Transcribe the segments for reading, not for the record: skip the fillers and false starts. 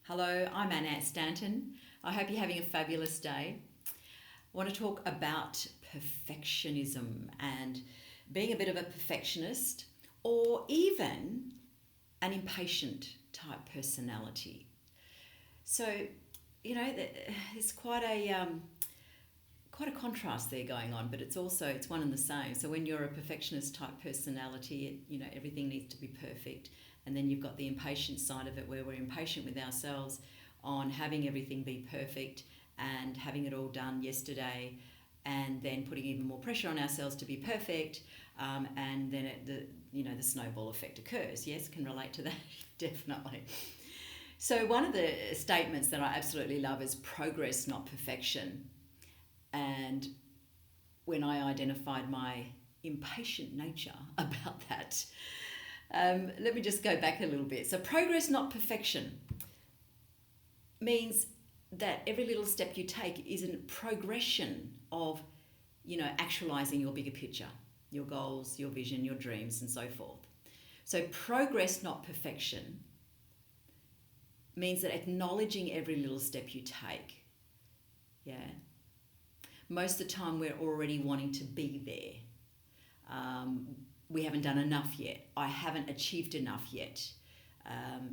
Hello, I'm Annette Stanton. I hope you're having a fabulous day. I want to talk about perfectionism and being a bit of a perfectionist or even an impatient type personality. So, there's quite a contrast there going on, but it's one and the same. So when you're a perfectionist type personality, everything needs to be perfect, and then you've got the impatient side of it where we're impatient with ourselves on having everything be perfect and having it all done yesterday, and then putting even more pressure on ourselves to be perfect, and then the snowball effect occurs. Yes, can relate to that definitely. So one of the statements that I absolutely love is progress, not perfection. And when I identified my impatient nature about that, let me just go back a little bit. So, progress, not perfection, means that every little step you take is a progression of, actualizing your bigger picture, your goals, your vision, your dreams, and so forth. So, progress, not perfection, means that acknowledging every little step you take, yeah. Most of the time, we're already wanting to be there. We haven't done enough yet. I haven't achieved enough yet.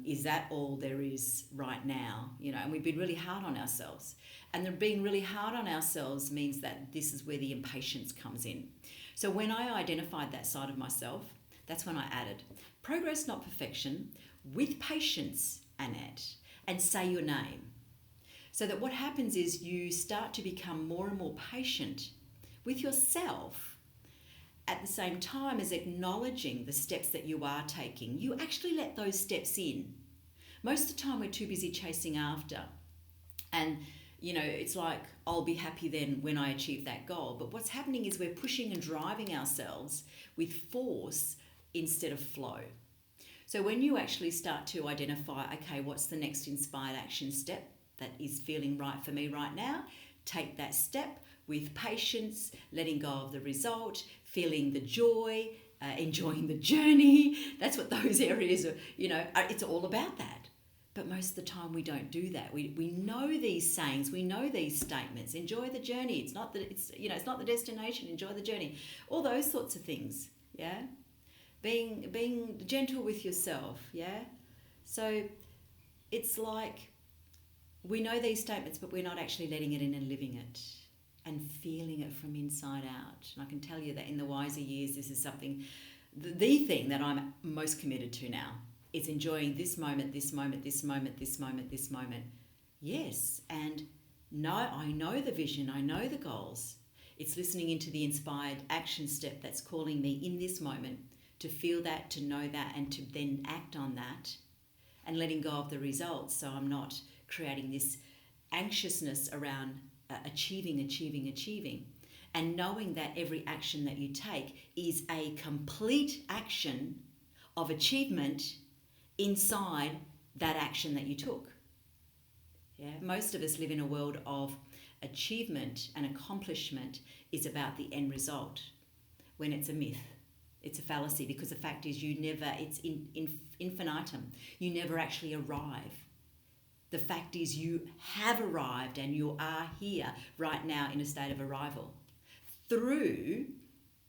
Is that all there is right now? And we've been really hard on ourselves. And being really hard on ourselves means that this is where the impatience comes in. So when I identified that side of myself, that's when I added progress, not perfection, with patience, Annette, and say your name. So that what happens is you start to become more and more patient with yourself at the same time as acknowledging the steps that you are taking. You actually let those steps in. Most of the time we're too busy chasing after. And, it's like, I'll be happy then when I achieve that goal. But what's happening is we're pushing and driving ourselves with force instead of flow. So when you actually start to identify, okay, what's the next inspired action step that is feeling right for me right now, take that step with patience, letting go of the result, feeling the joy, enjoying the journey. That's what those areas are, it's all about that. But most of the time we don't do that. We know these sayings, we know these statements, enjoy the journey. It's not the destination, enjoy the journey. All those sorts of things, yeah? Being gentle with yourself, yeah? So it's like, we know these statements, but we're not actually letting it in and living it and feeling it from inside out. And I can tell you that in the wiser years, this is something, the thing that I'm most committed to now is enjoying this moment, this moment, this moment, this moment, this moment. Yes, and I know the vision, I know the goals. It's listening into the inspired action step that's calling me in this moment to feel that, to know that, and to then act on that and letting go of the results. So I'm not creating this anxiousness around achieving, and knowing that every action that you take is a complete action of achievement inside that action that you took. Yeah, most of us live in a world of achievement, and accomplishment is about the end result, when it's a myth. It's a fallacy, because the fact is it's infinitum. You never actually arrive. The fact is you have arrived, and you are here right now in a state of arrival through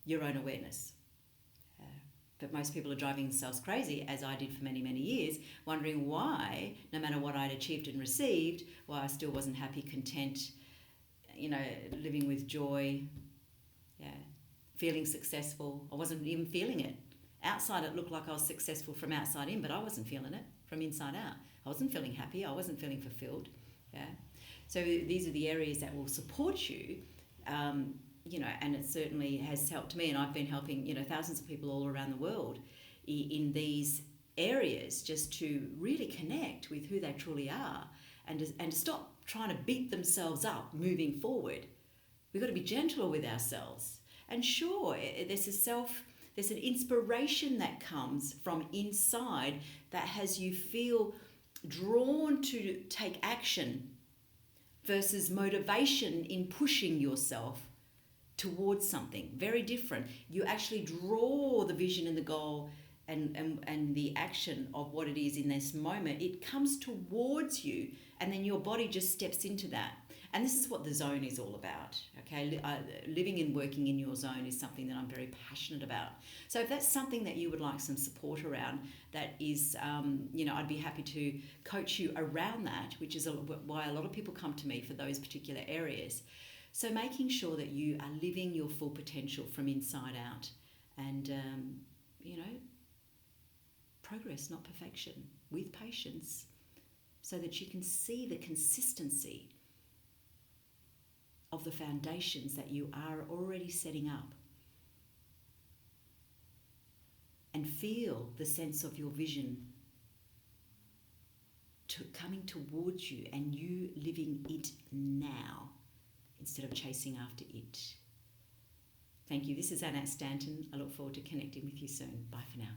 your own awareness. But most people are driving themselves crazy, as I did for many, many years, wondering why, no matter what I'd achieved and received, why I still wasn't happy, content, living with joy, feeling successful. I wasn't even feeling it. Outside it looked like I was successful from outside in, but I wasn't feeling it from inside out. I wasn't feeling happy. I wasn't feeling fulfilled. Yeah. So these are the areas that will support you, and it certainly has helped me. And I've been helping, thousands of people all around the world in these areas, just to really connect with who they truly are, and to stop trying to beat themselves up moving forward. We've got to be gentle with ourselves. And sure, there's an inspiration that comes from inside that has you feel drawn to take action, versus motivation in pushing yourself towards something very different. You actually draw the vision and the goal and the action of what it is in this moment, it comes towards you, and then your body just steps into that. And this is what the zone is all about, okay? Living and working in your zone is something that I'm very passionate about. So if that's something that you would like some support around, that is, I'd be happy to coach you around that, which is why a lot of people come to me for those particular areas. So making sure that you are living your full potential from inside out, and, progress, not perfection, with patience, so that you can see the consistency of the foundations that you are already setting up, and feel the sense of your vision coming towards you, and you living it now instead of chasing after it. Thank you. This is Annette Stanton. I look forward to connecting with you soon. Bye for now.